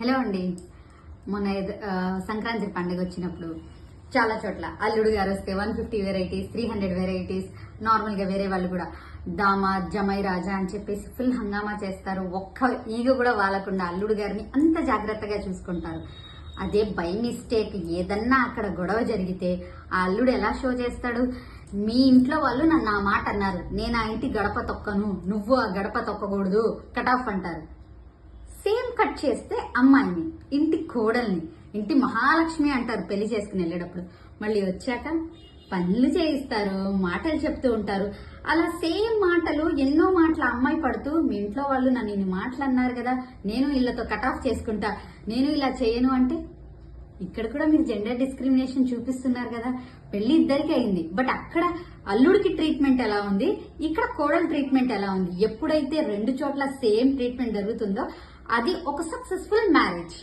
Hello అండి. మొన్న సంక్రాంతి పండుగ వచ్చినప్పుడు చాలా చోట్ల అల్లుడు గారు వస్తే 150 వెరైటీస్, 300 వెరైటీస్, నార్మల్గా వేరే వాళ్ళు కూడా దామాద్ జమై రాజా అని చెప్పేసి ఫుల్ హంగామా చేస్తారు. ఒక్క ఈగ కూడా వాలకుండా అల్లుడు గారిని అంత జాగ్రత్తగా చూసుకుంటారు. అదే బై మిస్టేక్ ఏదన్నా అక్కడ గొడవ జరిగితే ఆ అల్లుడు ఎలా షో చేస్తాడు? మీ ఇంట్లో వాళ్ళు నన్ను ఆ మాట అన్నారు, నేను ఆ ఇంటి గడప తొక్కను, నువ్వు ఆ గడప తొక్కకూడదు, కట్ ఆఫ్ అంటారు. సేమ్ కట్ చేస్తే అమ్మాయిని, ఇంటి కోడల్ని, ఇంటి మహాలక్ష్మి అంటారు పెళ్లి చేసుకుని వెళ్ళేటప్పుడు. మళ్ళీ వచ్చాక పనులు చేయిస్తారు, మాటలు చెప్తూ ఉంటారు. అలా సేమ్ మాటలు ఎన్నో మాటలు అమ్మాయి పడుతూ, మీ ఇంట్లో వాళ్ళు నన్ను ఇన్ని మాటలు అన్నారు కదా, నేను వీళ్ళతో కట్ ఆఫ్ చేసుకుంటా, నేను ఇలా చేయను అంటే ఇక్కడ కూడా మీరు జెండర్ డిస్క్రిమినేషన్ చూపిస్తున్నారు కదా. పెళ్లి ఇద్దరికి అయింది, బట్ అక్కడ అల్లుడికి ట్రీట్మెంట్ ఎలా ఉంది, ఇక్కడ కోడలు ట్రీట్మెంట్ ఎలా ఉంది? ఎప్పుడైతే రెండు చోట్ల సేమ్ ట్రీట్మెంట్ జరుగుతుందో అది ఒక సక్సెస్ఫుల్ మ్యారేజ్.